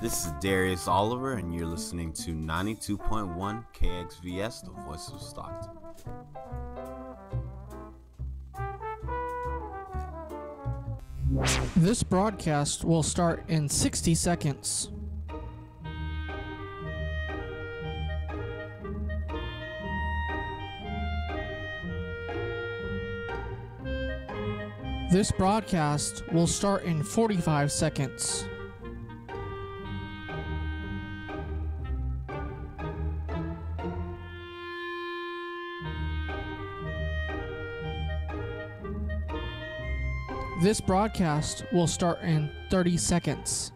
This is Darius Oliver, and you're listening to 92.1 KXVS, the voice of Stockton. This broadcast will start in 60 seconds. This broadcast will start in 45 seconds. This broadcast will start in 30 seconds.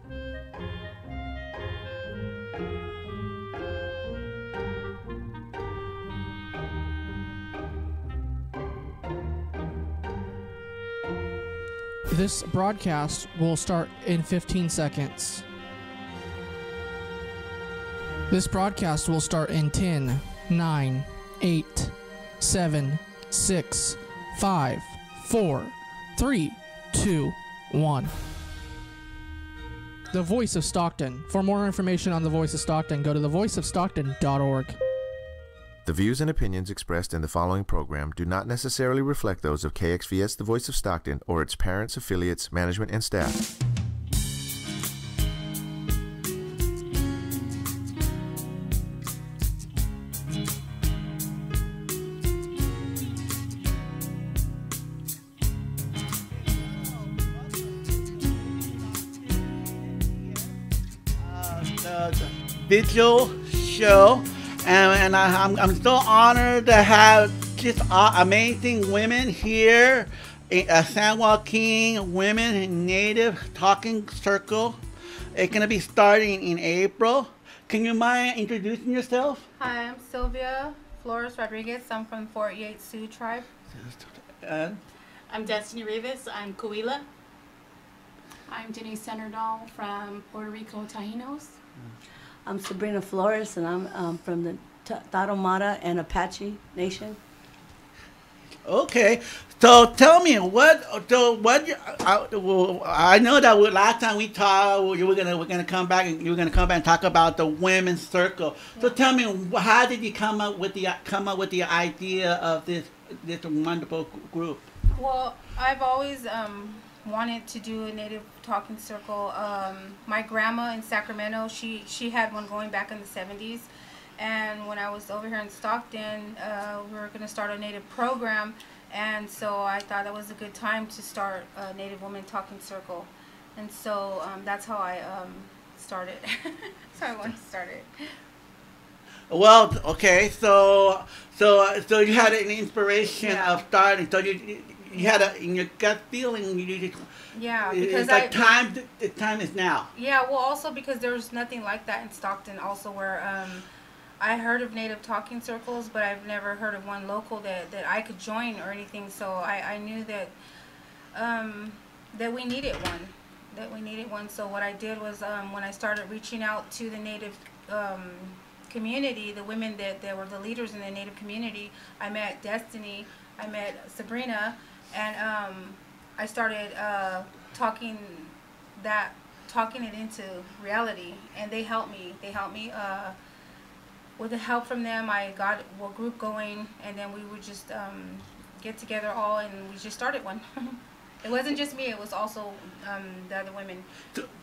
This broadcast will start in 15 seconds. This broadcast will start in 10, 9, 8, 7, 6, 5, 4, 3, 2, 1. The Voice of Stockton. For more information on The Voice of Stockton, go to thevoiceofstockton.org. The views and opinions expressed in the following program do not necessarily reflect those of KXVS The Voice of Stockton or its parents, affiliates, management, and staff. The Vigil show, and I'm so honored to have just amazing women here at San Joaquin Women in Native Talking Circle. It's going to be starting in April. Can you mind introducing yourself? Hi, I'm Sylvia Flores Rodriguez. I'm from Fort Yates Sioux Tribe. And I'm Destiny Rivas. I'm Coahuila. I'm Denise Centerdahl from Puerto Rico Taínos. I'm Sabrina Flores, and I'm from the Tarahumara and Apache Nation. okay, so tell me I know that last time we talked, we're gonna come back and talk about the women's circle. So tell me, how did you come up with the idea of this wonderful group? Well, I've always wanted to do a Native Talking Circle. My grandma in Sacramento, she had one going back in the 70s. And when I was over here in Stockton, we were going to start a Native program. And so I thought that was a good time to start a Native Women Talking Circle. And so that's how I started. So I wanted to start it. Well, okay, so you had an inspiration of starting. So you had in your gut feeling. Yeah, because the time is now. Yeah, well, also because there's nothing like that in Stockton. Also, where I heard of Native Talking Circles, but I've never heard of one local that I could join or anything. So I knew that that we needed one. So what I did was when I started reaching out to the Native community, the women that were the leaders in the Native community, I met Destiny, I met Sabrina, and I started talking it into reality, and they helped me. With the help from them, I got a group going, and then we would just get together all, and we just started one. It wasn't just me; it was also the other women.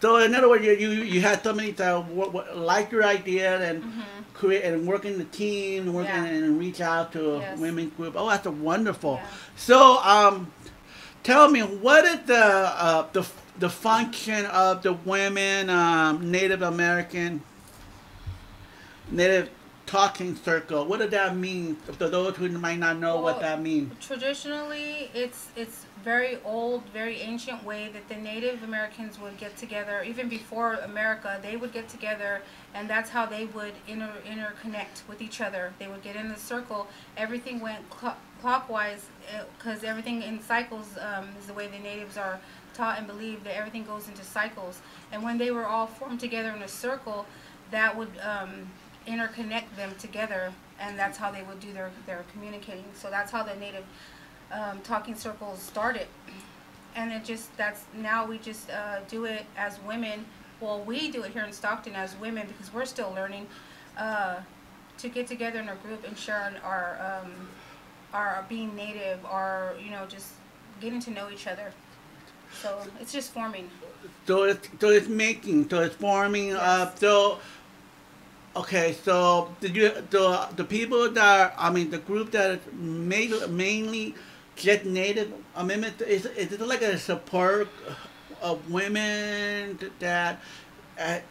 So in other words, you had somebody that liked your idea and create and work in the team, and reach out to a women's group. Oh, that's wonderful. Yeah. So tell me, what is the function of the women Native American Native Talking Circle? What does that mean for those who might not know what that means? Traditionally, it's very old, very ancient way that the Native Americans would get together. Even before America, they would get together, and that's how they would interconnect with each other. They would get in the circle. Everything went clockwise, because everything in cycles is the way the natives are taught and believe, that everything goes into cycles. And when they were all formed together in a circle, that would interconnect them together, and that's how they would do their communicating. So that's how the Native talking circles started. And now we just do it as women Well, we do it here in Stockton as women because we're still learning to get together in a group and share our being Native, our just getting to know each other. So it's just forming. So it's forming. Yes. So okay, so the people that the group that is mainly just Native Amendment, is it like a support of women that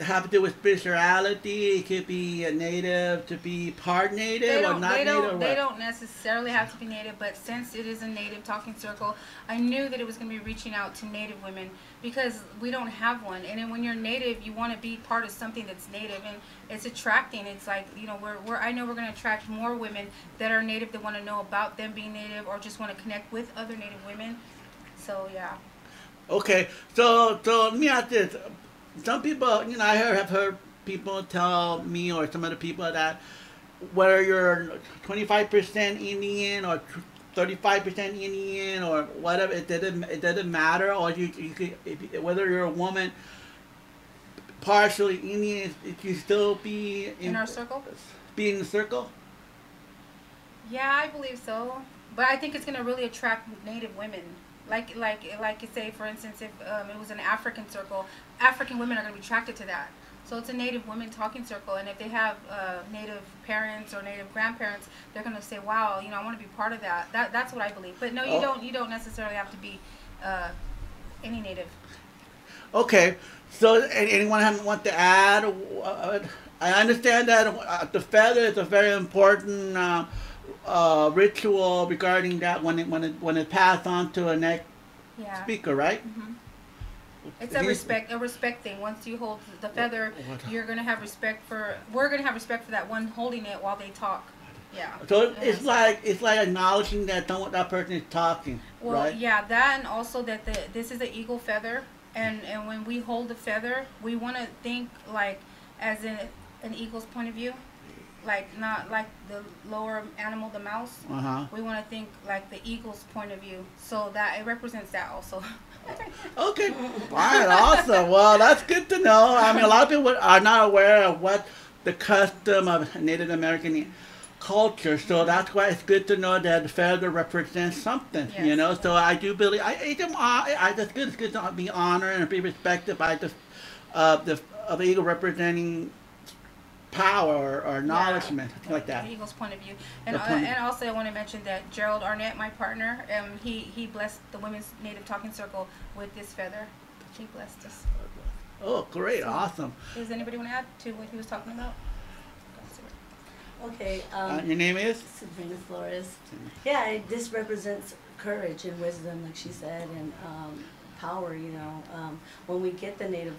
have to do with spirituality? It could be a Native to be part Native or not Native. Or they what? don't necessarily have to be Native, but since it is a Native talking circle, I knew that it was going to be reaching out to Native women because we don't have one. And then when you're Native, you want to be part of something that's Native, and it's attracting. It's like I know we're going to attract more women that are Native that want to know about them being Native or just want to connect with other Native women. So yeah. Okay, so let me ask this. Some people, have heard people tell me or some other people that whether you're 25% Indian or 35% Indian or whatever, it doesn't matter. Or you could, whether you're a woman partially Indian, it can still be In our circle? Be in the circle. Yeah, I believe so. But I think it's going to really attract Native women. Like you say, for instance, if it was an African circle, African women are going to be attracted to that. So it's a Native women talking circle, and if they have Native parents or Native grandparents, they're going to say, "Wow, I want to be part of that." That's what I believe. But no, you don't. You don't necessarily have to be any Native. Okay, so anyone want to add? I understand that the feather is a very important ritual regarding that when it passed on to a next speaker, right? Mm-hmm. It's a respect thing. Once you hold the feather, you're gonna have respect for. We're gonna have respect for that one holding it while they talk. Yeah. So it's like acknowledging that that person is talking. Well, right? yeah, that, and also that this is an eagle feather, and when we hold the feather, we want to think like as in an eagle's point of view. Like not like the lower animal, the mouse. We want to think like the eagle's point of view, so that it represents that also. Okay, fine, awesome. Well, that's good to know. I mean, a lot of people are not aware of what the custom of Native American culture, so that's why it's good to know that the feather represents something. Yes. So I do believe it's good to be honored and be respected by the eagle representing power or acknowledgement, like that. The eagle's point of view, and also I want to mention that Gerald Arnett, my partner, he blessed the Women's Native Talking Circle with this feather. He blessed us. Oh, great, So, awesome. Does anybody want to add to what he was talking about? Okay. Your name is? Sabrina Flores. Yeah, this represents courage and wisdom, like she said, and power. When we get the Native.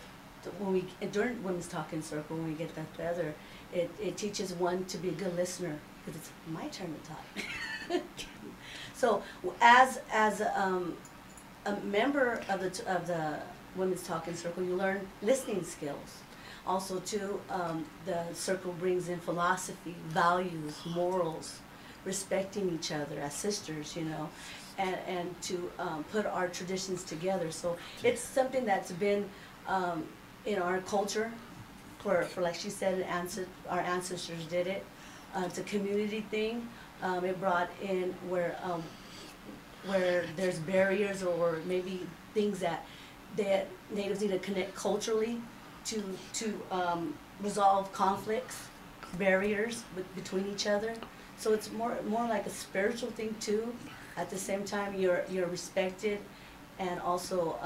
During Women's Talking Circle, when we get that feather, it teaches one to be a good listener because it's my turn to talk. So, as a member of the Women's Talking Circle, you learn listening skills. Also, too, the circle brings in philosophy, values, morals, respecting each other as sisters, and to put our traditions together. So it's something that's been in our culture, for like she said, our ancestors did it. It's a community thing. It brought in where there's barriers or maybe things that Natives need to connect culturally to resolve conflicts, barriers between each other. So it's more like a spiritual thing too. At the same time, you're respected, and also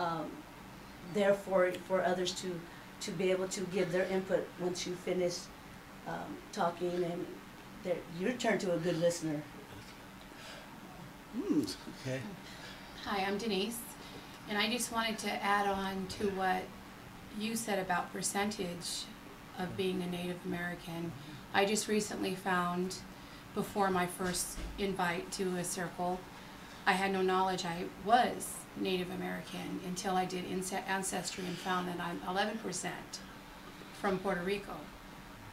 there for others to be able to give their input once you finish talking, and you're turned to a good listener. Okay. Hi, I'm Denise, and I just wanted to add on to what you said about percentage of being a Native American. I just recently found, before my first invite to a circle, I had no knowledge I was Native American until I did Ancestry and found that I'm 11% from Puerto Rico.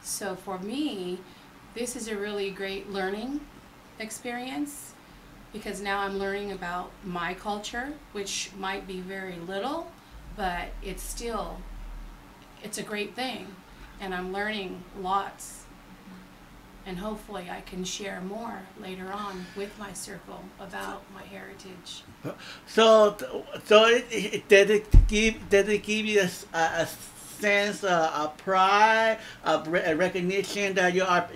So for me, this is a really great learning experience because now I'm learning about my culture, which might be very little, but it's still it's a great thing, and I'm learning lots, and hopefully I can share more later on with my circle about my heritage. So did it give you a sense of pride, of a recognition that you have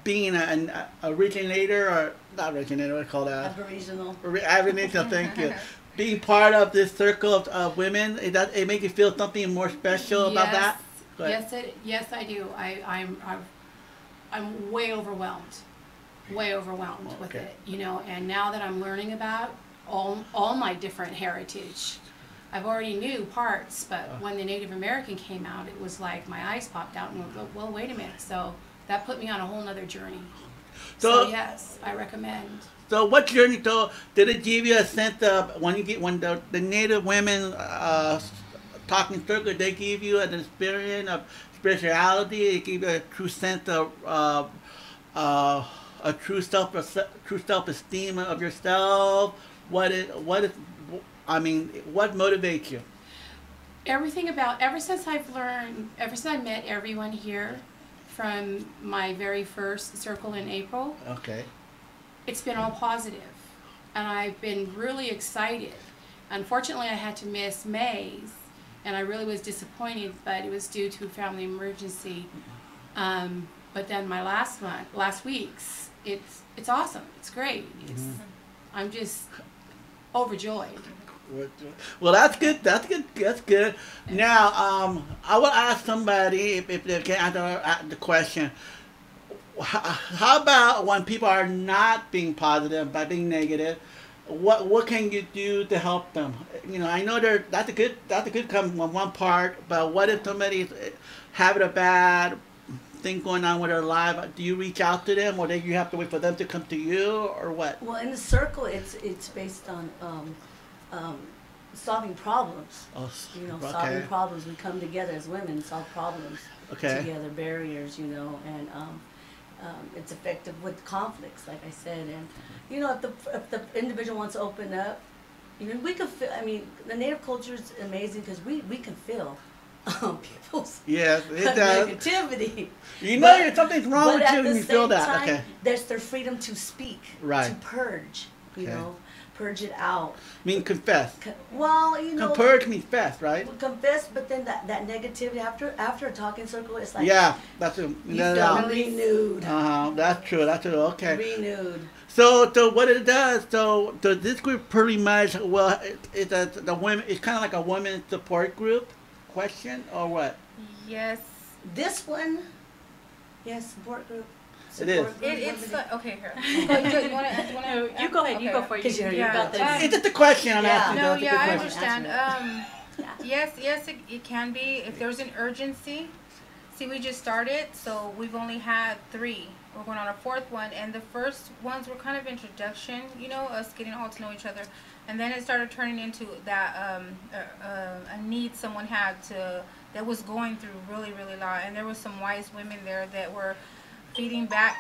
being an originator, or not originator, what do you call that? Aboriginal. Aboriginal, thank you. Being part of this circle of women, it make you feel something more special about that? Yes, I do. I'm way overwhelmed with it, you know. And now that I'm learning about all my different heritage, I've already knew parts, but when the Native American came out, it was like my eyes popped out and went, well, wait a minute. So that put me on a whole nother journey. So yes, I recommend. So what journey though did it give you a sense of when the Native women talking circle, they give you an experience of spirituality, they give you a true sense of a true self-esteem of yourself. What motivates you? Ever since I met everyone here from my very first circle in April. Okay. It's been all positive, and I've been really excited. Unfortunately, I had to miss May's, and I really was disappointed, but it was due to a family emergency. But then my last week's, it's awesome. It's great. I'm just overjoyed. Well, that's good. That's good. Now, I will ask somebody if they can answer the question. How about when people are not being positive, by being negative? What can you do to help them? You know, I know that's a good come on one part, but what if somebody's having a bad thing going on with their life? Do you reach out to them, or do you have to wait for them to come to you, or what? Well, in the circle, it's based on solving problems. Oh, you know, okay. solving problems. We come together as women, solve problems together, barriers. You know, and it's effective with conflicts, like I said. And you know, if the individual wants to open up, you know, we can feel. I mean, the Native culture is amazing because we can feel people's negativity. You know, something's wrong with you when you feel that. Time, there's their freedom to speak, to purge. You know, purge it out. Mean confess. Well, you know, purge means fast, right? Confess, but then that negativity after a talking circle, it's like that's you feel renewed. That's true. Okay. Renewed. So what it does? So this group pretty much it's the women. It's kind of like a women's support group. Question or what? Yes. This one. Yes, support group. It is. It's okay. Here. You go ahead. You go for it. You got this. It's just a question I'm asking. No, I understand. Yes, it can be if there's an urgency. See, we just started, so we've only had 3. We're going on a 4th one, and the first ones were kind of introduction. You know, us getting all to know each other, and then it started turning into that a need someone had that was going through really, really lot, and there was some wise women there that were feeding back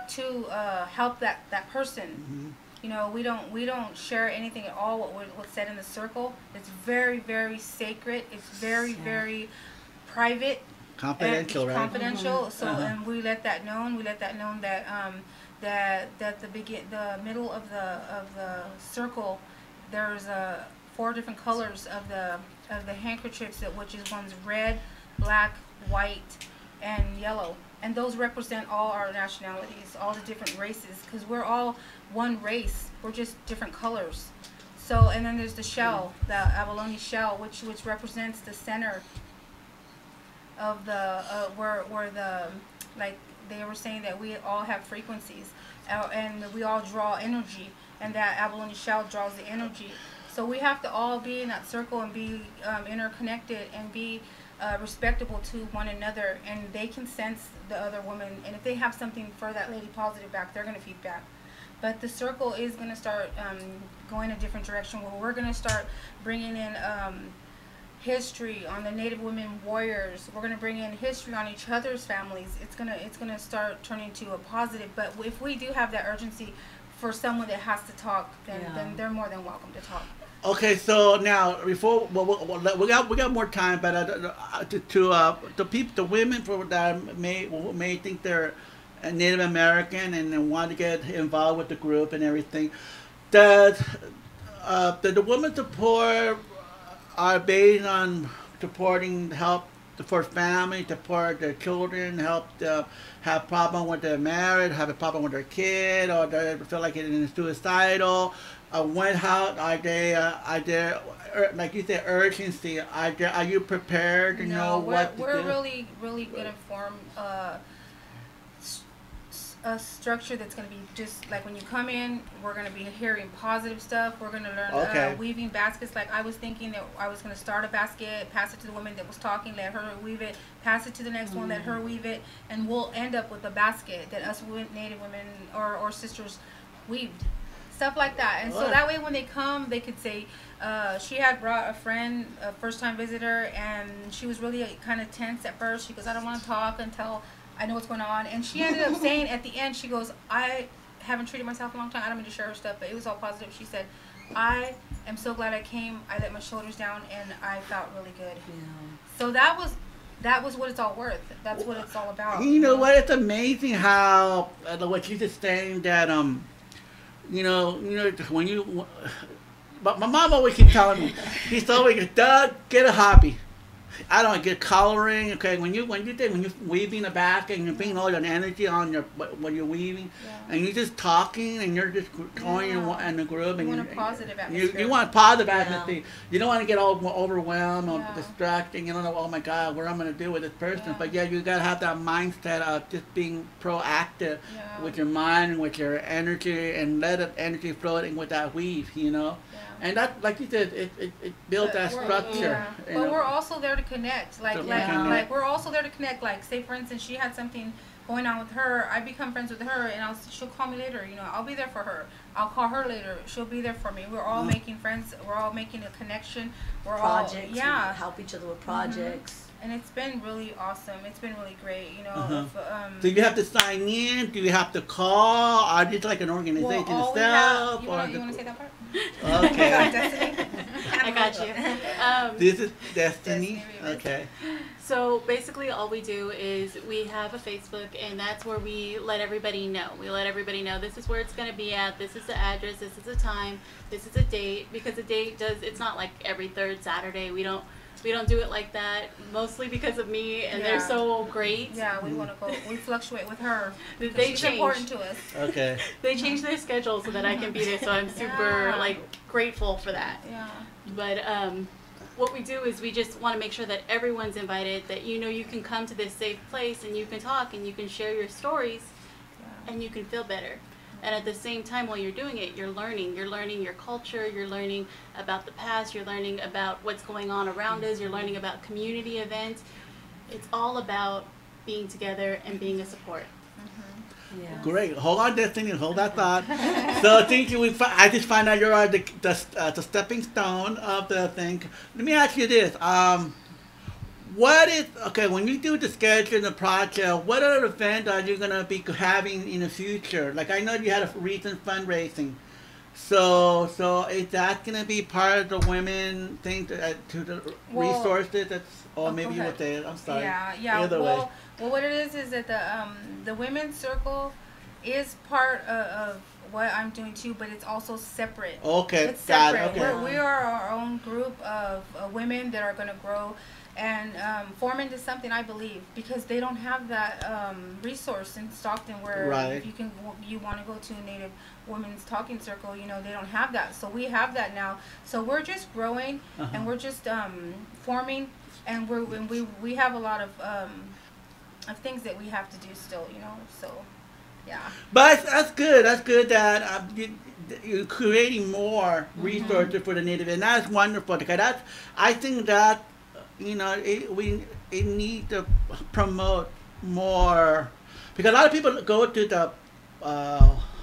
to help that person. You know, we don't share anything at all what's said in the circle. It's very, very sacred. It's very, very private. Confidential, right? Confidential. So and we let that known. We let that known that that the middle of the circle, there's 4 different colors of the handkerchiefs, which is one's red, black, white, and yellow. And those represent all our nationalities, all the different races, because we're all one race. We're just different colors. So, and then there's the shell, the abalone shell, which represents the center of the where the, like they were saying, that we all have frequencies, and we all draw energy, and that abalone shell draws the energy. So we have to all be in that circle and be interconnected and be respectable to one another, and they can sense the other woman, and if they have something for that lady positive back, they're going to feed back. But the circle is going to start going a different direction, where we're going to start bringing in history on the Native women warriors. We're going to bring in history on each other's families. It's gonna start turning to a positive. But if we do have that urgency for someone that has to talk, then they're more than welcome to talk. Okay, so now before we got more time, but to people, the women that may think they're Native American and want to get involved with the group and everything, does the women support are based on supporting help for family, support their children, help have problem with their marriage, have a problem with their kid, or they feel like it's suicidal. How are they like you said, urgency? Are you prepared to know what to do? We're really gonna form a structure that's going to be just like when you come in, we're going to be hearing positive stuff. We're going to learn weaving baskets. Like I was thinking that I was going to start a basket, pass it to the woman that was talking, let her weave it, pass it to the next one, let her weave it, and we'll end up with a basket that us Native women or sisters weaved. Stuff like that. And so that way when they come, they could say, she had brought a friend, a first-time visitor, and she was really kind of tense at first. She goes, I don't want to talk until I know what's going on. And she ended up saying at the end, she goes, I haven't treated myself in a long time. I don't mean to share her stuff, but it was all positive. She said, I am so glad I came. I let my shoulders down, and I felt really good. Yeah. So that was what it's all worth. That's what it's all about. You know what? It's amazing how what you just saying that you know when you. But my mom always keeps telling me, she's always, Doug, get a hobby. I don't get coloring. Okay, when you're weaving a basket and you're bringing all your energy on when you're weaving, and you're just talking and you're just going in the group. You want a positive atmosphere. You want a positive atmosphere. You don't want to get all overwhelmed or distracted. You don't know, oh my God, what I'm going to do with this person. But you got to have that mindset of just being proactive with your mind and with your energy, and let the energy flow in with that weave. And that, like you said, it builds that structure. But we're also there to connect. Like we're also there to connect. Like, say for instance, she had something going on with her. I become friends with her, and she'll call me later. I'll be there for her. I'll call her later. She'll be there for me. We're all making friends. We're all making a connection. We're projects. We help each other with projects. And it's been really awesome. It's been really great, Do you have to sign in? Do you have to call? Or just like an organization itself? You want to say that part? Okay. I got you. This is Destiny. Okay. So basically all we do is we have a Facebook, and that's where we let everybody know. We let everybody know this is where it's going to be at, this is the address, this is the time, this is a date, because the date it's not like every third Saturday. We don't do it like that, mostly because of me, and they're so great. Yeah, we want to go. We fluctuate with her. She's important to us. Okay. They change their schedule so that I can be there, so I'm super grateful for that. Yeah. But what we do is we just want to make sure that everyone's invited, that you can come to this safe place and you can talk and you can share your stories, and you can feel better. And at the same time, while you're doing it, you're learning your culture, you're learning about the past, you're learning about what's going on around us, you're learning about community events. It's all about being together and being a support. Yeah. Great. Hold on, Destiny. Hold that thought. So thank you. I just find out you're the stepping stone of the thing. Let me ask you this. When you do the schedule and the project, what other event are you going to be having in the future? Like, I know you had a recent fundraising. So is that going to be part of the women thing to the resources? Maybe you would say it. I'm sorry. Yeah. Either way. Well, what it is that the women's circle is part of what I'm doing too, but it's also separate. Okay. It's separate. Got it. Okay. We are our own group of women that are going to grow and form into something, I believe, because they don't have that resource in Stockton where if you want to go to a Native women's talking circle, they don't have that. So we have that now. So we're just growing and we're just forming, and we have a lot of things that we have to do still, So yeah. But that's good. That's good that you're creating more resources for the Native, and that's wonderful. Because I think that. We need to promote more, because a lot of people go to the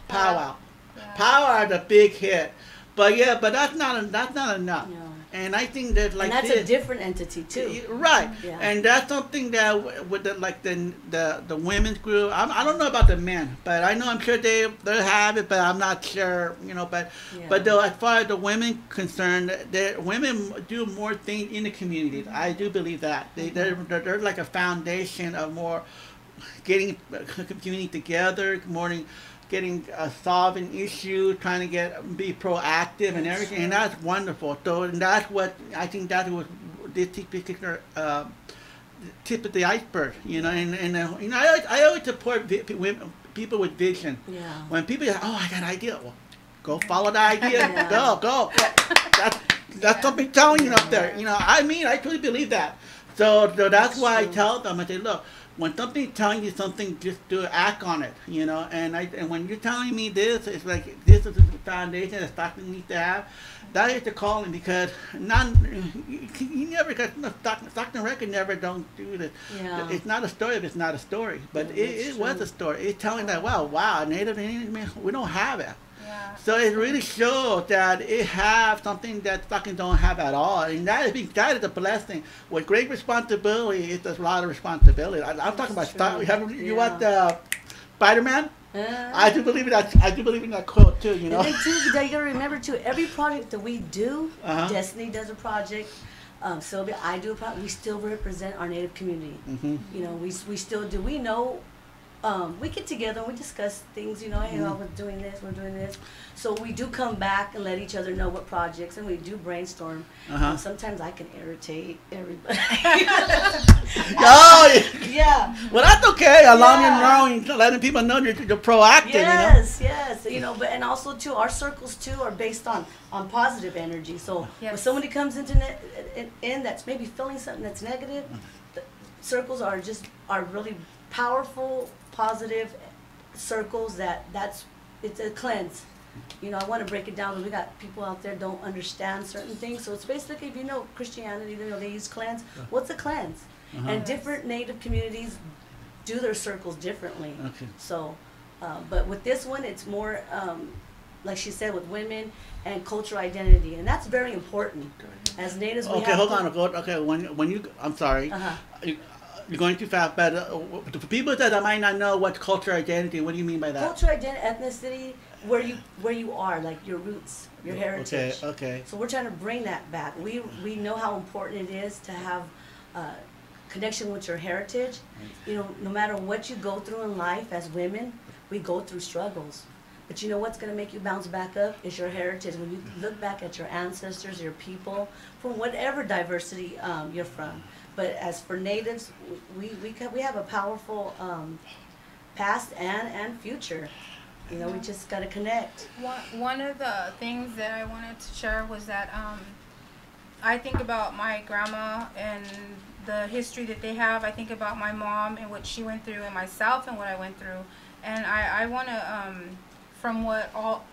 powwow. Yeah. Powwow are the big hit, but that's not enough. No. And I think that like and that's a different entity too. Right. Yeah. And that's something that with the women's group. I don't know about the men, but I know I'm sure they have it, but I'm not sure. But though as far as the women concerned, women do more things in the community. I do believe that they're like a foundation of more getting community together, getting solving issues, trying to be proactive and everything, and that's wonderful. So and that's what I think that was this particular tip of the iceberg, and I always support people with vision. Yeah. When people say, "Oh, I got an idea," well, go follow the idea. Yeah. Go. That's something telling you up there. I truly believe that. So that's why I tell them. I say, look. When something's telling you something, just act on it, And when you're telling me this, it's like this is the foundation that Stockton needs to have. That is the calling because you never got Stockton record never don't do this. Yeah. It's not a story if it's not a story, but it was a story. It's telling that wow, Native Indian, we don't have it. Yeah. So it really shows that it have something that Stockton don't have at all, and that is a blessing. With great responsibility, it's a lot of responsibility. I'm talking about Stockton. You want Spider-Man? I do believe in that. I do believe in that quote too. And then too, you gotta remember too. Every project that we do, Destiny does a project. Sylvia, I do a project. We still represent our Native community. Mm-hmm. We still do. We know. We get together and we discuss things, hey, we're doing this. So we do come back and let each other know what projects, and we do brainstorm. Sometimes I can irritate everybody. Oh, yeah. Well, that's okay. As long as you're letting people know you're proactive. Yes. But and also too, our circles too are based on positive energy. So when somebody comes in that's maybe feeling something that's negative, the circles are really powerful, positive circles it's a cleanse. I want to break it down because we got people out there don't understand certain things. So it's basically, if you know Christianity, they use cleanse. What's a cleanse? And different Native communities do their circles differently. Okay. So, but with this one, it's more, like she said, with women and cultural identity, and that's very important. As Natives, we have hold on. Okay, when you, I'm sorry. You're going too fast, but for people that might not know what cultural identity, what do you mean by that? Cultural identity, ethnicity, where you are, like your roots, your heritage. Okay. So we're trying to bring that back. We know how important it is to have connection with your heritage. No matter what you go through in life as women, we go through struggles. But what's going to make you bounce back up is your heritage. When you look back at your ancestors, your people, from whatever diversity you're from. But as for Natives, we have a powerful past and future. We just got to connect. One of the things that I wanted to share was that I think about my grandma and the history that they have. I think about my mom and what she went through, and myself and what I went through. And I want to,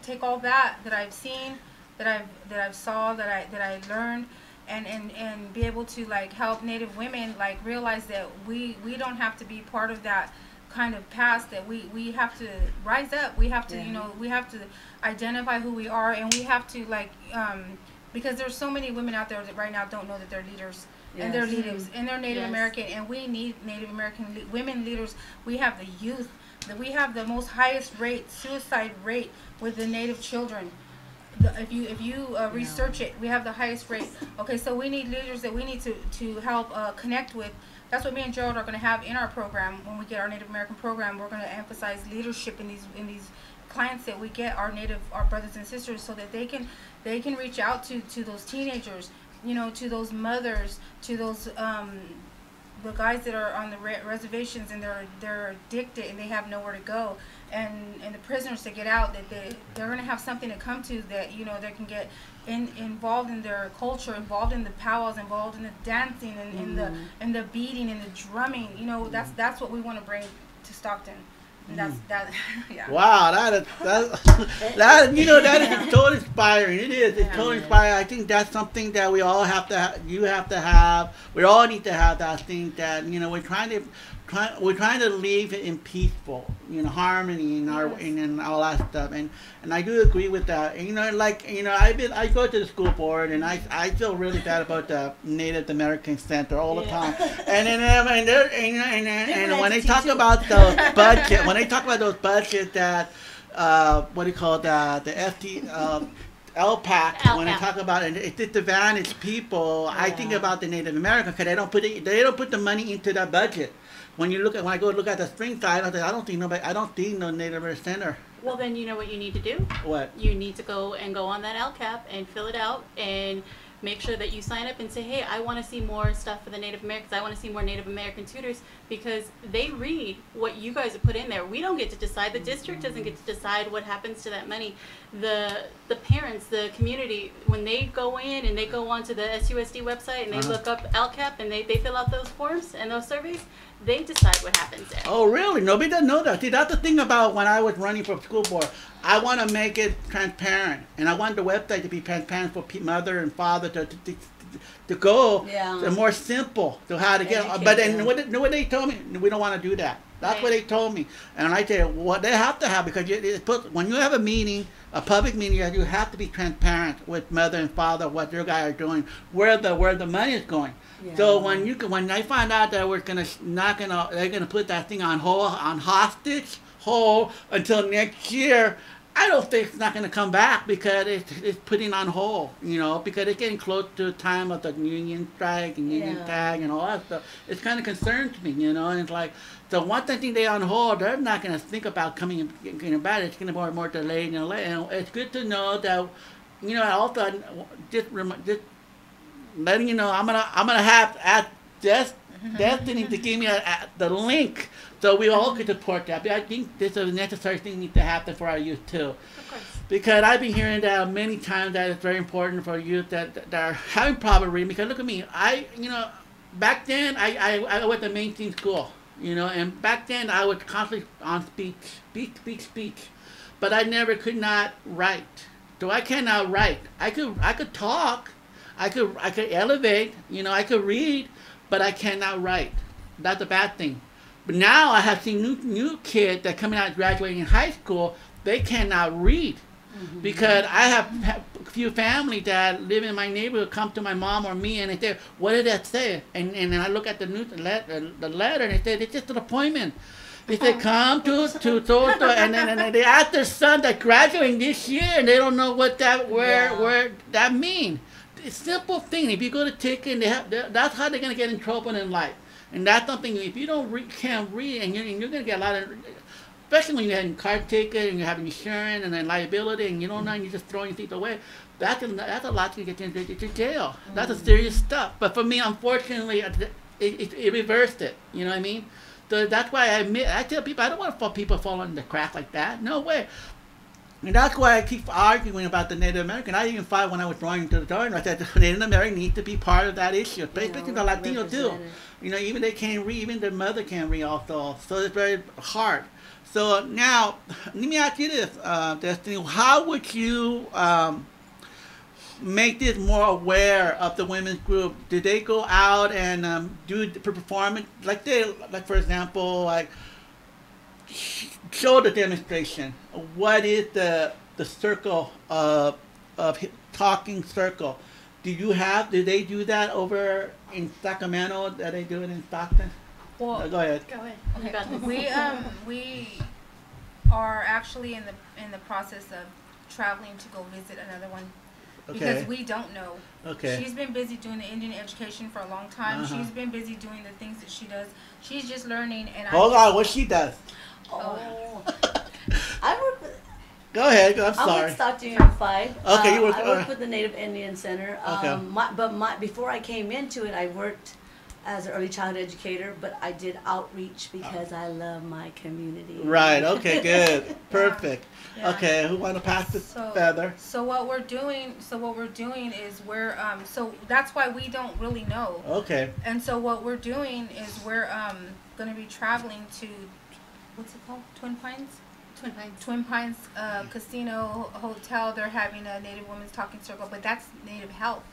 take all that I've seen, that I've saw, that I learned. And be able to help Native women realize that we don't have to be part of that kind of past, that we have to rise up. We have to we have to identify who we are, and we have to because there's so many women out there that right now don't know that they're leaders. And they're natives and they're Native American, and we need Native American women leaders. We have the youth, that we have the most highest suicide rate with the Native children. If you research it, we have the highest rate. Okay, so we need leaders that we need to help connect with. That's what me and Gerald are going to have in our program. When we get our Native American program, we're going to emphasize leadership in these clients that we get, our brothers and sisters, so that they can reach out to those teenagers, to those mothers, to those the guys that are on the reservations and they're addicted and they have nowhere to go, and the prisoners to get out, that they're going to have something to come to, that they can get involved in their culture, involved in the powwows, involved in the dancing and the beating and the drumming. That's what we want to bring to Stockton. And that. Yeah. Wow, that is totally inspiring. It is. It's totally inspiring. I think that's something that we all have to. You have to have. We all need to have that thing that we're trying trying to live in peaceful, harmony in our in all that stuff, and I do agree with that. And, I go to the school board, and I feel really bad about the Native American Center all the time, and when they talk about those budgets that what do you call that, the LPAC, when I talk about it, it's disadvantaged people. Yeah. I think about the Native American because they don't put the money into that budget. When I go look at the spring side, I don't think no Native American Center. Well, then you know what you need to do. What? You need to go on that LCAP and fill it out and make sure that you sign up and say, hey, I want to see more stuff for the Native Americans. I want to see more Native American tutors, because they read what you guys have put in there. We don't get to decide. The district doesn't get to decide what happens to that money. The parents, the community, when they go in and they go onto the SUSD website and they look up LCAP and they fill out those forms and those surveys, they decide what happens there. Oh, really? Nobody doesn't know that. See, that's the thing about when I was running for school board. I want to make it transparent, and I want the website to be transparent for mother and father to go. Yeah. More simple to how to get. But then what they told me, we don't want to do that. That's what they told me, and I tell you what they have to have, because when you have a meeting, a public meeting, you have to be transparent with mother and father what their guys are doing, where the money is going. Yeah. So when I find out that they're gonna put that thing on hostage until next year, I don't think it's not going to come back, because it's putting on hold, because it's getting close to the time of the union strike and union tag and all that stuff. It's kind of concerns me, and it's like, so once I think they're on hold, they're not going to think about coming and getting back. It's going to be more delayed and delayed. And it's good to know that, also just letting you know, I'm gonna have Destiny to give me the link, so we all could support that. But I think this is a necessary thing that needs to happen for our youth too. Of course. Because I've been hearing that many times, that it's very important for youth that are having problem reading. Because look at me, back then I went to mainstream school, and back then I was constantly on speech, but I never could not write. So I cannot write. I could talk, I could elevate, I could read, but I cannot write. That's a bad thing. But now I have seen new kids that coming out graduating high school, they cannot read. Mm-hmm. Because I have a few families that live in my neighborhood come to my mom or me, and they say, what did that say? And I look at the letter, and they say, it's just an appointment. They say, come to and then they ask their son that graduating this year, and they don't know what where that means. It's a simple thing. If you go to ticket, that's how they're going to get in trouble in life. And that's something, if you can't read, and you're going to get a lot of, especially when you have a car ticket and you have insurance and then liability, and you don't know, and you're just throwing things away, that's a lot to get you into jail. That's a serious stuff. But for me, unfortunately, it reversed it. You know what I mean? So that's why I tell people, I don't want people falling in the crack like that. No way. And that's why I keep arguing about the Native American. I even fought when I was running to the door, and I said the Native American needs to be part of that issue. Especially the Latino too. Even they can't read, even their mother can't read also. So it's very hard. So now, let me ask you this, Destiny. How would you make this more aware of the women's group? Did they go out and do the performance, like for example, show the demonstration? What is the circle of talking circle? Do they do that over in Sacramento? That they do it in Stockton? Well, go ahead. Okay. We are actually in the process of traveling to go visit another one. Because we don't know. Okay. She's been busy doing the Indian education for a long time. Uh-huh. She's been busy doing the things that she does. She's just learning. And hold on, what she does? Oh. I work with. Go ahead. I'm sorry. I'm with Stockton Unified. Okay, I work with the Native Indian Center. Okay. Before I came into it, I worked as an early childhood educator, but I did outreach because I love my community. Right. Okay. Good. Perfect. Yeah. Okay. Who want to pass the feather? So what we're doing is we're so that's why we don't really know. Okay. And so what we're doing is we're going to be traveling to, what's it called? Twin Pines Casino Hotel. They're having a Native Women's Talking Circle, but that's Native Health.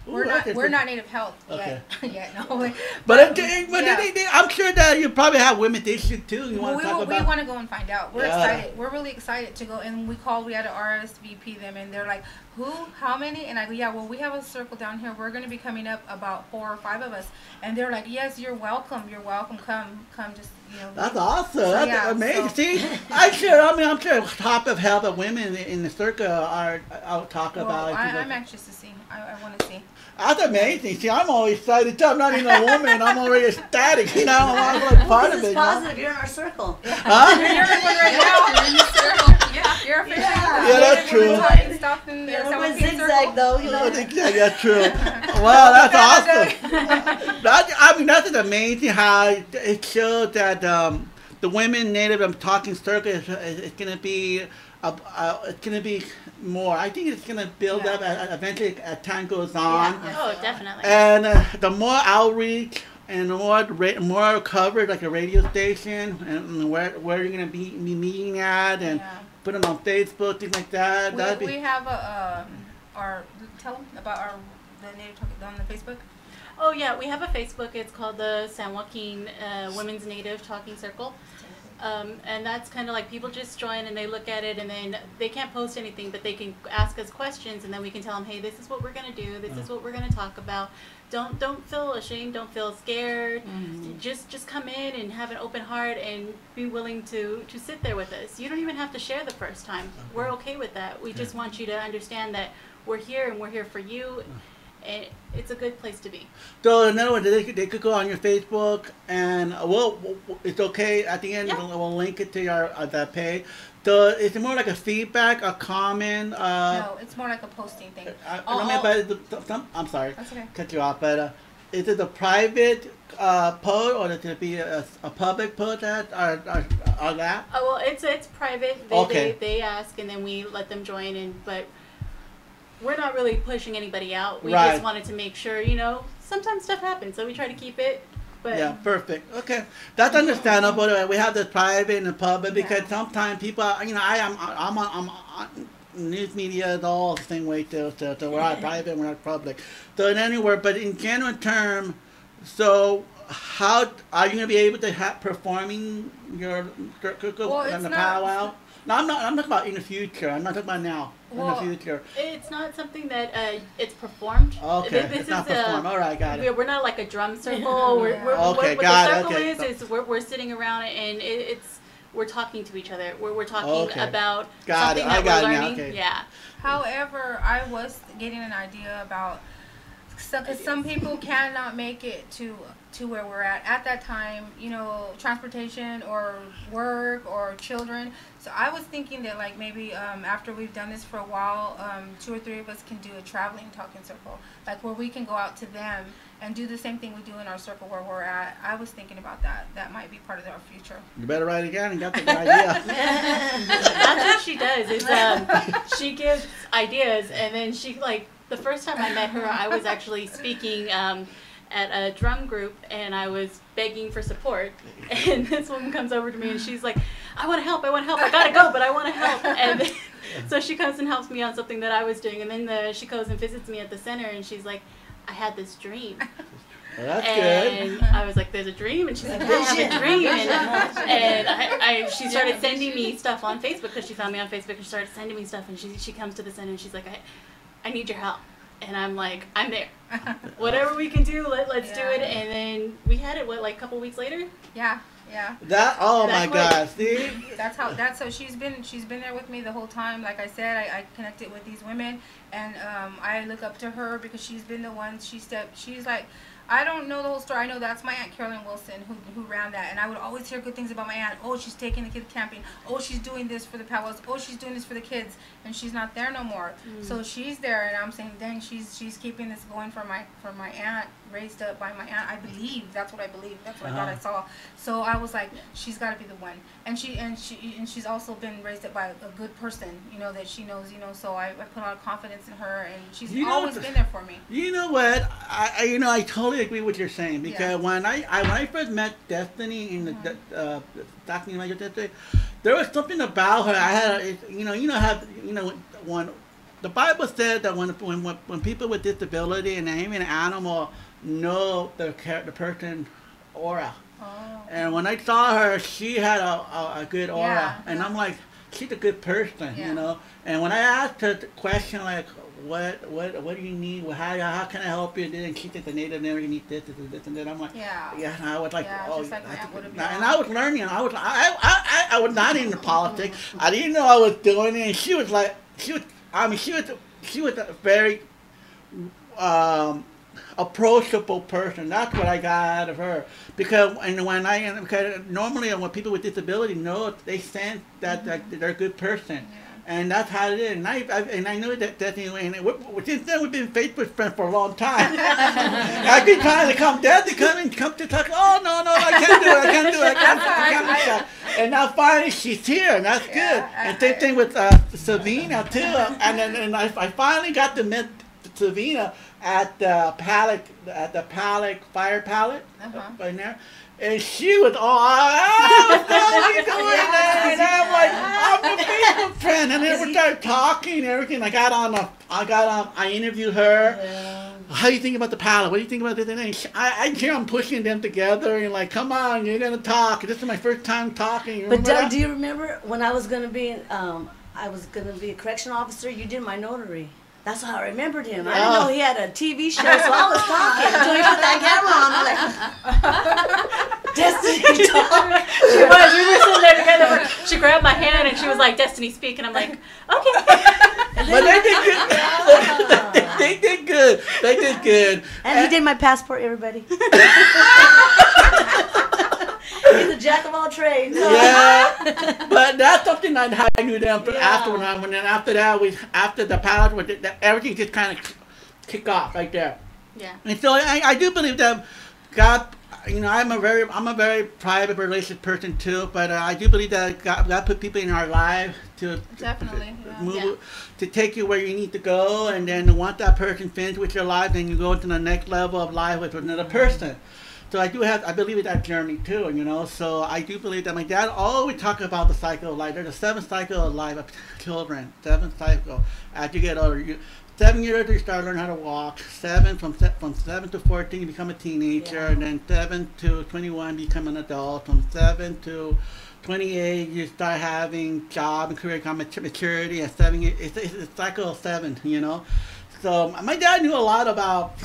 We're not Native Health Okay. yet. Yeah, no. But, Yeah. I'm sure that you probably have women's issues too. You want to talk We about? want to go and find out. We're excited. We're really excited to go. And we had to RSVP them, and they're like, "Who? How many?" And I go, "Yeah, well, we have a circle down here. We're going to be coming up about 4 or 5 of us." And they're like, "Yes, you're welcome. You're welcome. Come. Just That's awesome. So, That's yeah, amazing. so- See, I'm sure top of health of women in the circle are. I'll talk about. I'm anxious to see. I want to see. That's amazing. See, I'm always excited too. I'm not even a woman. I'm already ecstatic. I'm like part of This it. is positive. You're in our circle. Huh? You're in one right now. You're in the circle. Yeah, you're officially Yeah, that's true. In Stockton, Yeah, San we're Joaquin zigzag circle. though. Yeah, that's true. Wow, that's awesome. That's amazing how it shows that the women native I'm talking circle is going to be it's going to be more. I think it's going to build up eventually as time goes on. Yeah. Oh, definitely. And the more outreach and the more coverage, like a radio station, and where you're going to be meeting at, and put them on Facebook, things like that. We have tell them about the native talk on the Facebook. Oh yeah, we have a Facebook. It's called the San Joaquin Women's Native Talking Circle. And that's kind of like people just join and they look at it, and then they can't post anything, but they can ask us questions, and then we can tell them, hey, this is what we're going to do. This is what we're going to talk about. Don't feel ashamed. Don't feel scared. Mm-hmm. Just come in and have an open heart and be willing to sit there with us. You don't even have to share the first time. We're okay with that. We just want you to understand that we're here and we're here for you. And it's a good place to be. So in other words, they could go on your Facebook, and it's okay. At the end, we'll link it to your that page. So is it more like a feedback, a comment? No, it's more like a posting thing. I'm sorry, That's okay. cut you off, but is it a private post, or is it be a public post that or that? Oh well, it's private. They ask, and then we let them join. But we're not really pushing anybody out. We just wanted to make sure, sometimes stuff happens, so we try to keep it. But yeah, perfect. Okay, that's understandable. We have the private and the public because sometimes people, I'm on news media is all the same way too. So we're not private, we're not public. So in anywhere, but in general term, so how are you gonna be able to performing your on the powwow? No, I'm talking about in the future. I'm not talking about now. In the future. It's not something that it's performed. Okay, This it's not is, performed. All right, got it. We're not like a drum circle. What the circle is we're sitting around and we're talking to each other. We're talking about something that we're learning. Okay. Yeah. However, I was getting an idea about, because some people cannot make it to where we're at that time, transportation or work or children. So I was thinking that like maybe after we've done this for a while, 2 or 3 of us can do a traveling talking circle, like where we can go out to them and do the same thing we do in our circle where we're at. I was thinking about that. That might be part of our future. You better write it down and got the good idea. That's what she does. Is she gives ideas, and then she the first time I met her, I was actually speaking at a drum group, and I was begging for support, and this woman comes over to me and she's like, I want to help, I gotta go, but I want to help. And then, so she comes and helps me on something that I was doing, and then she goes and visits me at the center, and she's like, I had this dream. Well, that's and good. I was like, there's a dream? And she's like, I have a dream. And she started sending me stuff on Facebook, because she found me on Facebook, and she started sending me stuff, and she comes to the center and she's like, I need your help. And I'm like, I'm there. Whatever we can do, let's do it. And then we had it, a couple weeks later? Yeah. My gosh, see? So she's been there with me the whole time. Like I said, I connected with these women, and I look up to her because she's been the one. She's like, I don't know the whole story. I know that's my Aunt Carolyn Wilson who ran that, and I would always hear good things about my aunt. Oh, she's taking the kids camping. Oh, she's doing this for the powwows. Oh, she's doing this for the kids, and she's not there no more. So she's there, and I'm saying, dang, she's keeping this going for my aunt, raised up by my aunt. I believe that's what I believe. That's what I thought I saw. So I was like, she's got to be the one, and she's also been raised up by a good person, that she knows, So I put a lot of confidence in her, and she's always been there for me. You know what? I totally agree with what you're saying, because when I first met Destiny in the there was something about her. I had when the Bible said that when people with disability and even an animal know the person aura. Oh. And when I saw her, she had a good aura, Yeah, and yeah. I'm like, she's a good person, Yeah. you know. And when I asked her the question like, what do you need? Well, how can I help you? And she said the Native American need this and that. I'm like, Yeah. And I was like, Yeah, oh, just like Matt would've been. and I was learning. I was not into politics. I didn't know I was doing it. And she was like, she was a very approachable person. That's what I got out of her. Because normally when people with disability know, they sense that they're a good person. Yeah. And that's how it is. And I knew that anyway. And since then, we've been Facebook friends for a long time. I've been trying to come to talk. Oh, no, I can't do it. I can't do that. And now finally she's here, and that's good. And same thing with Savina, too. And I finally got to meet Savina at the fire pallet right there. And she was all, what are you doing there? And I'm like, I'm a Facebook friend. And then we started talking and everything. I interviewed her. Yeah. How do you think about the pallet? What do you think about this? And I hear I'm pushing them together and like, come on, you're gonna talk. This is my first time talking. But Doug, do you remember when I was gonna be a correction officer? You did my notary. That's how I remembered him. I didn't know he had a TV show, so I was talking until he put that camera on. I'm like, Destiny talk. She was. We were sitting there together. She grabbed my hand and she was like, "Destiny, speak." And I'm like, "Okay." But they did good. They did good. And he did my passport, everybody. He's a jack of all trades. Yeah, but that's something I knew them after after the pilot, everything just kind of kicked off right there. Yeah. And so I do believe that God, I'm a very private, religious person too, but I do believe that God put people in our life to Definitely, to take you where you need to go, and then once that person finishes with your life, then you go to the next level of life with another person. So I believe in that journey too, So I do believe that my dad always talked about the cycle of life. There's a 7th cycle of life of children. 7th cycle. As you get older, 7 years old you start learning how to walk. From 7 to 14 you become a teenager, and then 7 to 21 you become an adult. From 7 to 28 you start having job and career maturity. At 7 years, it's a cycle of 7, So my dad knew a lot about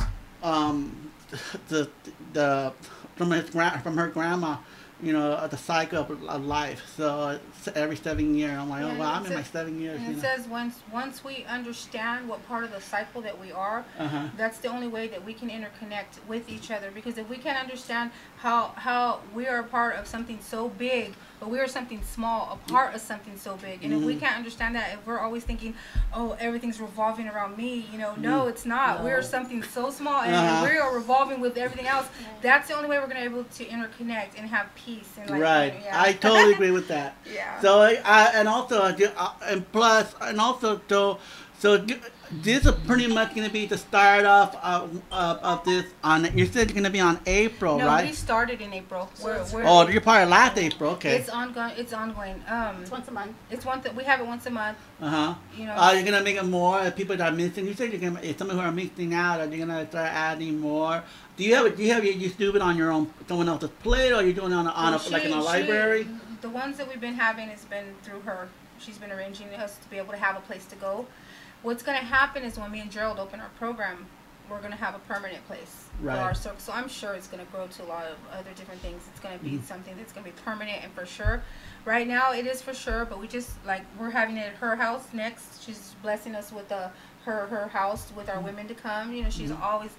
from her grandma, the cycle of life. So every 7 years, I'm like, I'm in my 7 years. And it says once we understand what part of the cycle that we are, that's the only way that we can interconnect with each other. Because if we can't understand how we are a part of something so big, but we are something small, a part of something so big, and if we can't understand that, if we're always thinking, oh, everything's revolving around me, no, it's not. No. We are something so small, and we are revolving with everything else. That's the only way we're going to be able to interconnect and have peace. And Right. I totally agree with that. Yeah. So this is pretty much going to be the start of this you said it's going to be on April, No, right? we started in April. You're probably last April, okay. It's ongoing. It's once a month. We have it once a month. You're going to make it more people that are missing. You said if some who are missing out, are you going to start adding more? Do you do it on your own, someone else's plate, or are you doing it like in a library? The ones that we've been having has been through her. She's been arranging us to be able to have a place to go. What's going to happen is when me and Gerald open our program, we're going to have a permanent place for our circle. So I'm sure it's going to grow to a lot of other different things. It's going to be something that's going to be permanent and for sure. Right now it is for sure, but we're having it at her house next. She's blessing us with her house with our women to come. She's always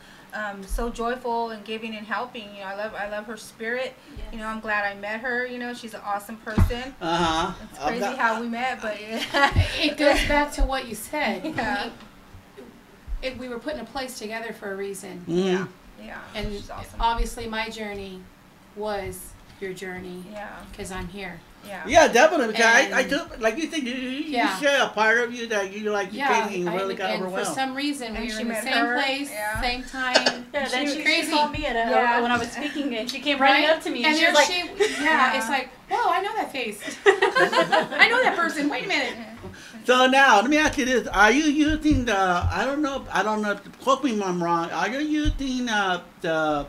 so joyful and giving and helping. I love her spirit. Yes. I'm glad I met her. She's an awesome person. It's crazy how we met, but It goes back to what you said. Yeah. We were put in a place together for a reason. Yeah. Yeah. And she's awesome. obviously my journey was your journey. Yeah. Because I'm here. Yeah. Yeah, definitely. Because I And- took, like you said, you Yeah. share a part of you that you like, you came and really got and for overwhelmed. some reason And we were she in the met same her, place, yeah. same time. Yeah, then was she crazy. called me at Yeah. when I was speaking, and she came running up to me, and And she was there like, yeah, it's like, whoa, I know that face. I know that person. Wait a minute. So now, let me ask you this: are you using the? I don't know. Quote me if I'm wrong. Are you using the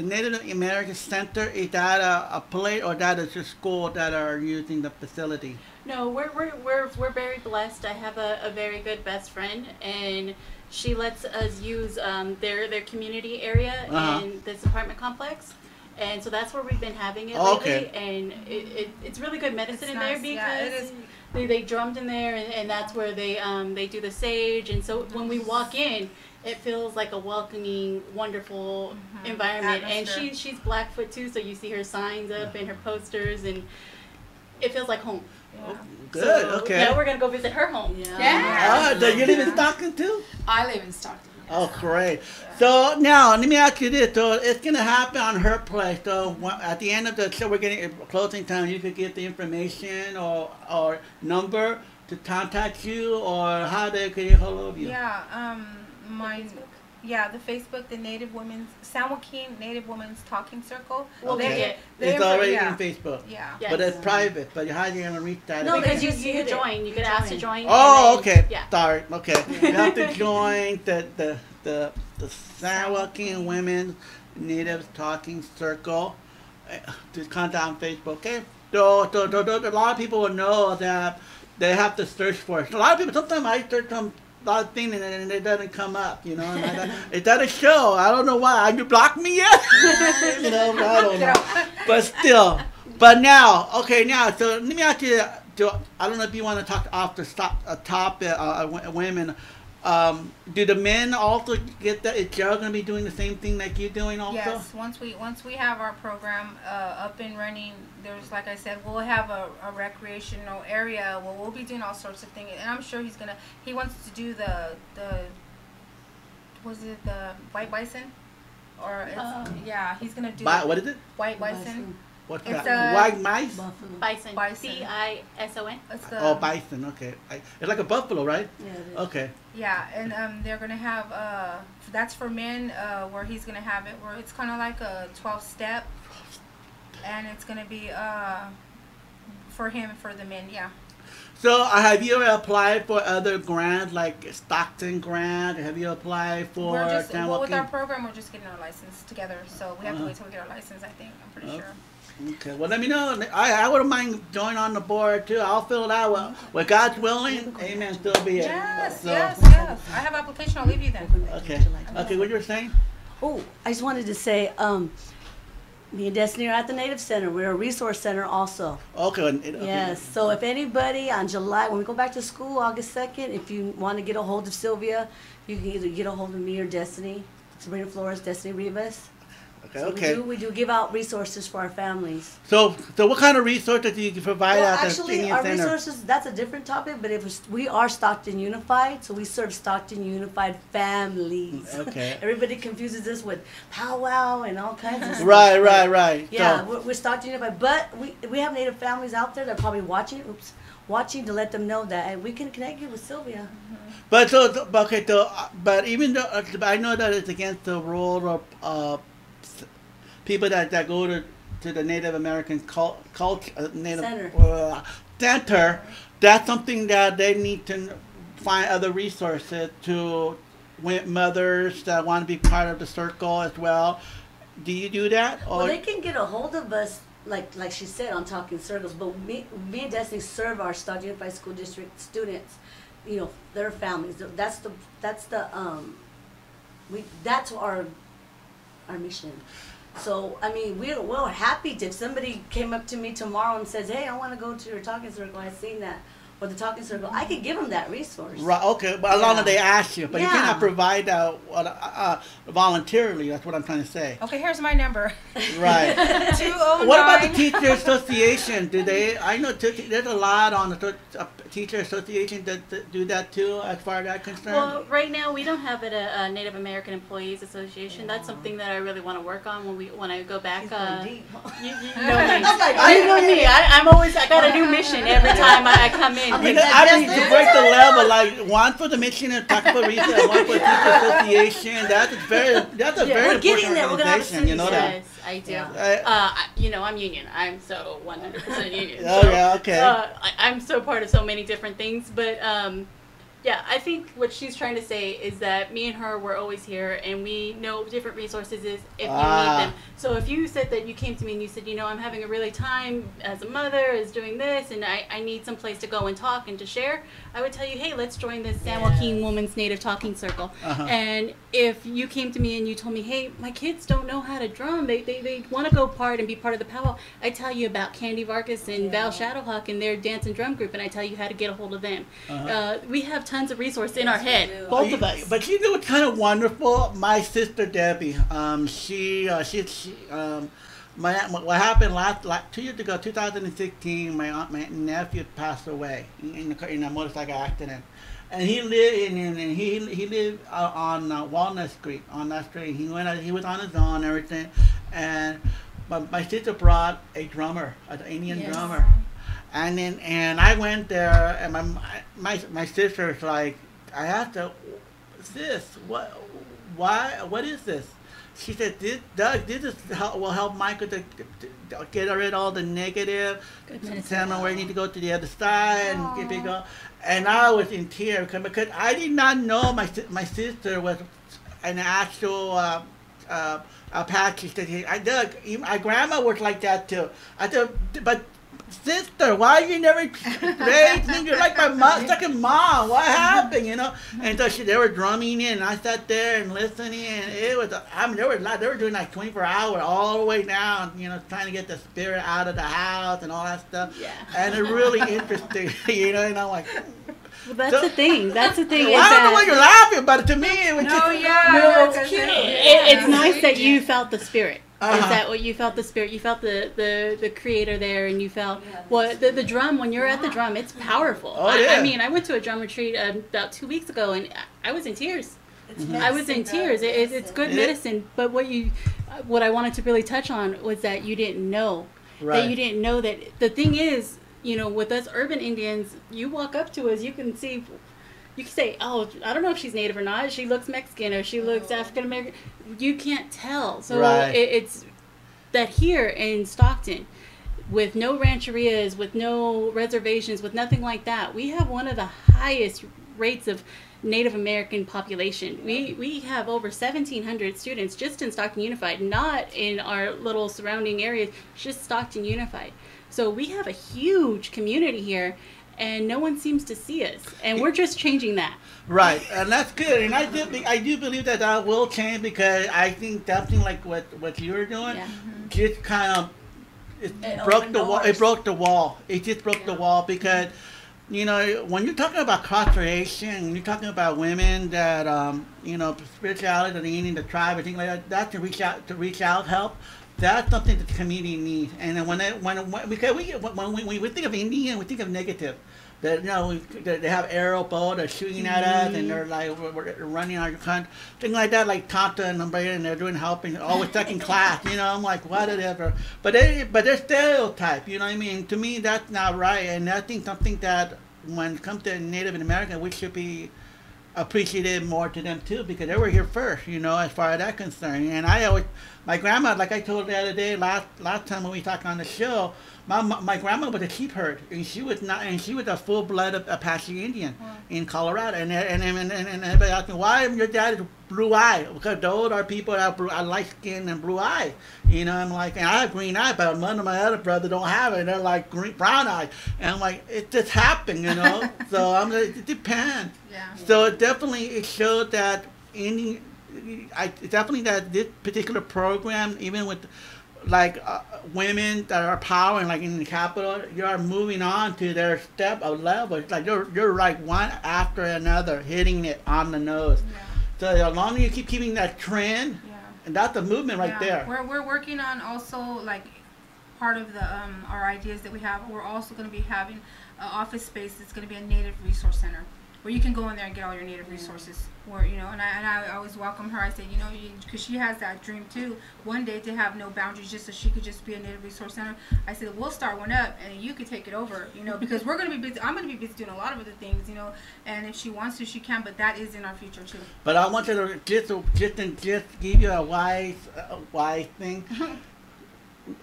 Native American Center? Is that a place, or that is a school that are using the facility? No, we're very blessed. I have a very good best friend, and she lets us use their community area in this apartment complex. And so that's where we've been having it lately, and it's really good medicine It's in nice. there Yeah, it because is. they drummed in there, and that's where they do the sage, and so when we walk in, it feels like a welcoming, wonderful environment. Atmosphere. And she's Blackfoot too, so you see her signs up and her posters, and it feels like home. Yeah. Good. So Okay. now we're gonna go visit her home. Yeah. Do you live in Stockton too? I live in Stockton. Oh, great. So now, let me ask you this. So it's going to happen on her place. So at the end of the show, we're getting closing time. You could get the information or number to contact you, or how they can get hold of you. Yeah, the Facebook, the Native Women's, San Joaquin Native Women's Talking Circle. We'll Okay. get it. It's already yeah. on Facebook. Yeah. Yes. But it's private. But how are you going to reach that? No, Because Because you you could get it. join. You could ask to join. Oh, and then- okay. Yeah. Sorry. Okay. You have to join the San Joaquin Women Native Talking Circle. To contact on Facebook. Okay. So a lot of people will know that they have to search for it. A lot of people, sometimes I search some lot of things and it doesn't come up, you know. And it doesn't show. I don't know why. Have you blocked me yet? You know, I don't know. But still. But now, okay, now, so let me ask you, I don't know if you want to talk off the top women. Do the men also get that? Is Joe going to be doing the same thing like you're doing also? Yes, once we have our program up and running, there's, like I said, we'll have a recreational area where we'll be doing all sorts of things, and I'm sure he wants to do the was it the white bison, or yeah, he's gonna do What is it? white bison. What's It's that? a- White mice? Buffalo. Bison. Bison. Bison. It's the Oh, bison. Okay, it's like a buffalo, right? Yeah, it is. Okay. yeah, and they're gonna have that's for men where he's gonna have it where it's kind of like a 12-step, and it's gonna be for him for the men. Yeah. So, have you ever applied for other grants, like Stockton grant? Have you applied for We're just San with our Joaquin? program, we're just getting our license together, so we have to wait till we get our license. I think I'm pretty sure. Okay, well, let me know. I wouldn't mind joining on the board too. I'll fill it out. With God's willing, amen, still be it. Yes, So- yes, yes. I have application. I'll leave you then. Okay, okay, what you were saying? Oh, I just wanted to say, me and Destiny are at the Native Center. We're a resource center also. Okay. Yes. So if anybody on July, when we go back to school, August 2nd, if you want to get a hold of Sylvia, you can either get a hold of me or Destiny. Sabrina Flores, Destiny Rivas. Okay, So okay. we do give out resources for our families. So what kind of resources do you provide Well, at the actually, senior our center? resources, that's a different topic, but we are Stockton Unified, so we serve Stockton Unified families. Okay. Everybody confuses us with powwow and all kinds of stuff. Right. Yeah, So, we're Stockton Unified, but we have Native families out there that are probably watching to let them know that we can connect you with Sylvia. but even though I know that it's against the rule of people that go to the Native American culture, Native center, that's something that they need to find other resources to mothers that want to be part of the circle as well. Do you do that? Or Well, they can get a hold of us, like she said, on Talking Circles. But me and Destiny serve our Stockton Unified School District students, their families. That's our mission. So I mean, we're happy to. If somebody came up to me tomorrow and says, "Hey, I want to go to your Talking Circle," I've seen that. or the talking circle, I could give them that resource. Right. Okay. But as long as they ask you, but you Yeah. cannot provide voluntarily. That's what I'm trying to say. Okay, here's my number. Right. 209. What about the teacher association? Do they? I know there's a lot on the teacher association that do that too, as far as that concerned. Well, right now we don't have it a Native American Employees Association. That's something that I really want to work on when I go back. She's going deep, huh? You know me. I got a new mission every time I come in. You know, I mean, to break the level, like one for the mission and talk about research, one for the teacher association. That's a very we're getting important there. We're gonna have organization. You know that. Yes, I do. Yeah. You know, I'm union. I'm so 100% union. Oh, So, yeah, okay. I'm so part of so many different things, but yeah, I think what she's trying to say is that me and her were always here, and we know different resources if you need them. So if you said that you came to me and you said, you know, I'm having a really time as a mother, is doing this, and I need some place to go and talk and to share, I would tell you, hey, let's join this San Joaquin Women's Native Talking Circle. And if you came to me and you told me, hey, my kids don't know how to drum, they want to go part and be part of the powwow, I tell you about Candy Vargas and Val Shadowhawk and their dance and drum group, and I tell you how to get a hold of them. We have tons of resources in our head, both of us. But you know what's kind of wonderful? My sister Debbie, what happened 2 years ago, 2016, my nephew passed away in a motorcycle accident. And he lived on Walnut Street. On that street, he was on his own and everything. And my sister brought a drummer, an Indian drummer. And I went there, and my sister's like, I asked her, sis, what is this? She said, this will help Michael to get rid of all the negative, tell him where you need to go to the other side, and get big. And I was in tears because I did not know my sister was an actual Apache. My grandma was like that too. I said, but sister, why you never raised me? You're like my second mom. What happened, you know? And so they were drumming in, and I sat there and listening, and it was, they were doing like 24 hours all the way down, you know, trying to get the spirit out of the house and all that stuff. Yeah. And it's really interesting, you know, and I'm like... Well, that's the thing. That's the thing. I don't know why you're laughing, but to me, it was it's cute. It's nice that you felt the spirit. Is that what you felt? The spirit. You felt the creator there, and you felt the drum. When you're at the drum, it's powerful. I mean, I went to a drum retreat about 2 weeks ago, and I was in tears. I was in tears. It's good medicine. But what I wanted to really touch on was that you didn't know. Right. That you didn't know that the thing is, you know, with us urban Indians, you walk up to us, you can see. You can say, oh, I don't know if she's Native or not. She looks Mexican or she looks African American. You can't tell. So it's that here in Stockton, with no rancherias, with no reservations, with nothing like that, we have one of the highest rates of Native American population. We have over 1,700 students just in Stockton Unified, not in our little surrounding areas, just Stockton Unified. So we have a huge community here. And no one seems to see us, and we're just changing that. Right, and that's good. And I do believe that will change, because I think something like what you're doing just kind of it broke the wall. It broke the wall. It just broke the wall, because you know, when you're talking about cross-creation, you're talking about women that you know, spirituality, the meaning, the tribe, and things like that. That to reach out, help. That's something that the community needs. And then because when we think of Indian, we think of negative. That, you know, they have arrow bow, they're shooting at us, and they're like we're running out of country, things like that, like Tata and they're doing helping, always second class. You know, I'm like, whatever. But they're stereotype. You know what I mean? To me, that's not right. And I think something that when it comes to Native American, we should be appreciated more to them too, because they were here first, you know, as far as that concerned. And my grandma, like I told the other day, last time when we talked on the show, my grandma was a sheep herd, and she was a full-blooded Apache Indian in Colorado. And everybody asked me, why your dad is blue eye? Because those are people that are light skin and blue eye. You know, I'm like, and I have green eye, but none of my other brothers don't have it. They're like brown eyes. And I'm like, it just happened, you know. So I'm like, it depends. Yeah. So it showed that definitely that this particular program, even with like women that are powering, like in the Capitol, you are moving on to their step of level. It's like you're like one after another, hitting it on the nose. Yeah. So as long as you keep keeping that trend, and that's the movement right there. We're working on also like part of the our ideas that we have. We're also going to be having an office space that's going to be a Native Resource Center, where you can go in there and get all your Native resources. Where and I always welcome her. I said, because she has that dream too, one day to have no boundaries, just so she could just be a Native Resource Center. I said, we'll start one up, and you could take it over, because we're gonna be busy. I'm gonna be busy doing a lot of other things, and if she wants to, she can. But that is in our future too. But I want to just give you a wise thing.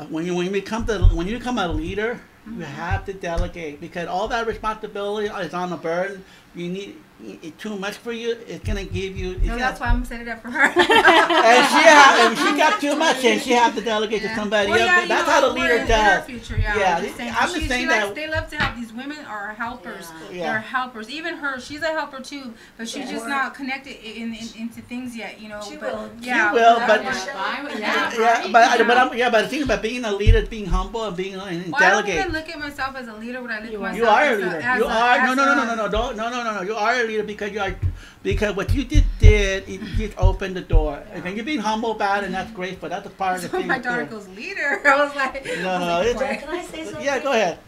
When you become a leader, you have to delegate, because all that responsibility is on the burden. You need too much for you. It's gonna give you. No, that's why I'm setting it up for her. And she got too much, and she has to delegate to somebody else. That's how the leader does. Future, I'm just saying that they love to have these women are helpers. They're helpers. Even her, she's a helper too, but she's just not connected into things yet. She but will. But the thing about being a leader is being humble and being and delegate. I don't even look at myself as a leader when I look at myself. You are a leader. No. You are a leader because what you just did, it just opened the door. And you're being humble about it, and that's great. But that's a part of the thing. My daughter goes leader. I was like, no. Can I say something? Yeah, go ahead.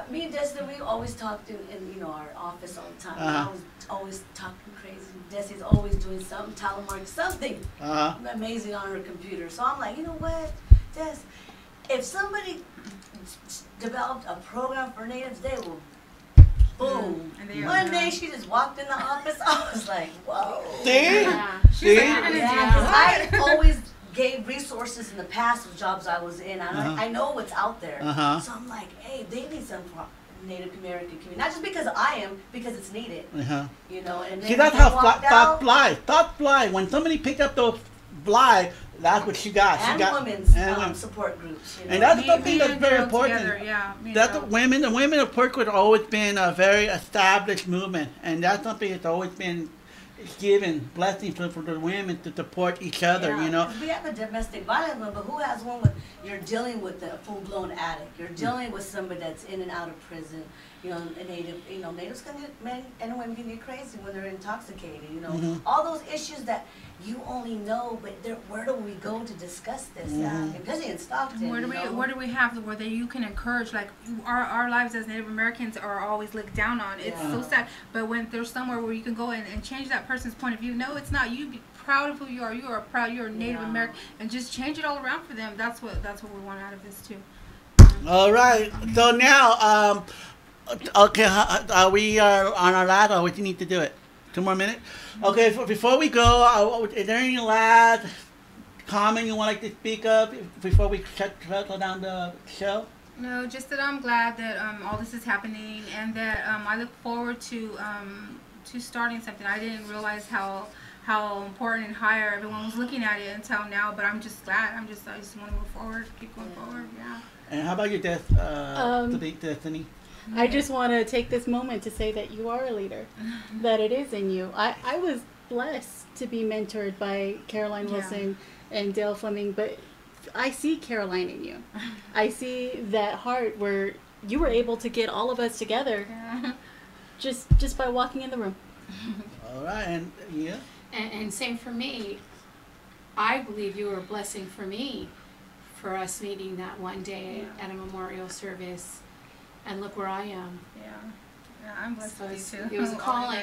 Me and Destiny, we always talked in our office all the time. I was always talking crazy. Destiny's always doing something, telemarketing, something amazing on her computer. So I'm like, you know what, Des, if somebody developed a program for natives, they will. Boom. One day she just walked in the office. I was like, whoa. See? I always gave resources in the past of jobs I was in. I know what's out there. So I'm like, hey, they need some Native American community. Not just because I am, because it's needed. And see, that's how thought flies. Thought fly. When somebody picked up those fly, that's what she got. Women's support groups. And that's something that's very important. The women of Portwood have always been a very established movement, and that's something that's always been given blessings for the women to support each other. We have a domestic violence one, but who has one when you're dealing with a full-blown addict? You're dealing with somebody that's in and out of prison. Natives can get, men and women can get crazy when they're intoxicated. All those issues that you only know, but where do we go to discuss this? Especially in Stockton. Where do we have where you can encourage, like our lives as Native Americans are always looked down on. It's so sad. But when there's somewhere where you can go and change that person's point of view, no, it's not. You be proud of who you are. You're a Native American, and just change it all around for them. That's what we want out of this too. All right. So now, okay, we are on our last. Or what you need to do it? 2 more minutes. Okay, before we go, is there any last comment you would like to speak of before we shut down the show? No, just that I'm glad that all this is happening, and that I look forward to starting something. I didn't realize how important and higher everyone was looking at it until now, but I'm just glad. I just want to move forward, keep going forward. Yeah. And how about your Destiny? I just want to take this moment to say that you are a leader, that it is in you. I was blessed to be mentored by Caroline Wilson and Dale Fleming, but I see Caroline in you. I see that heart where you were able to get all of us together just by walking in the room. All right, and yeah. And same for me. I believe you were a blessing for me, for us meeting that one day at a memorial service. And look where I am. Yeah, I'm blessed with you too. It was a calling,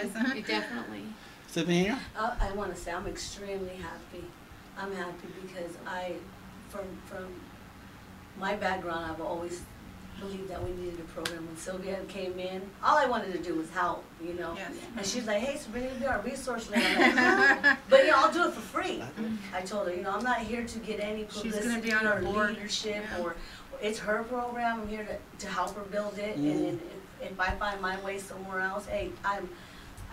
definitely. Sabina? I want to say I'm extremely happy. I'm happy because from my background, I've always believed that we needed a program. When Sylvia came in, all I wanted to do was help, Yes. And she's like, hey, Sabrina, you'll be our resource lady. But, I'll do it for free. I told her, I'm not here to get any publicity or leadership or it's her program. I'm here to help her build it. And if I find my way somewhere else, hey,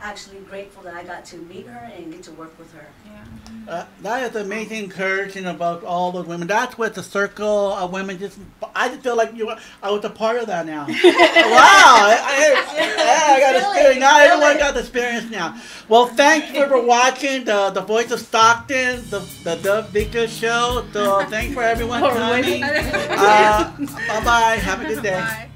actually grateful that I got to meet her and get to work with her. Yeah. That is amazing encouraging about all those women. That's what the circle of women I just feel like I was a part of that now. Wow. I got the experience. Now everyone got the experience now. Well, thank you for watching the Voice of Stockton, the Vigil show. So thanks for everyone coming. Bye-bye. Have a good day. Bye.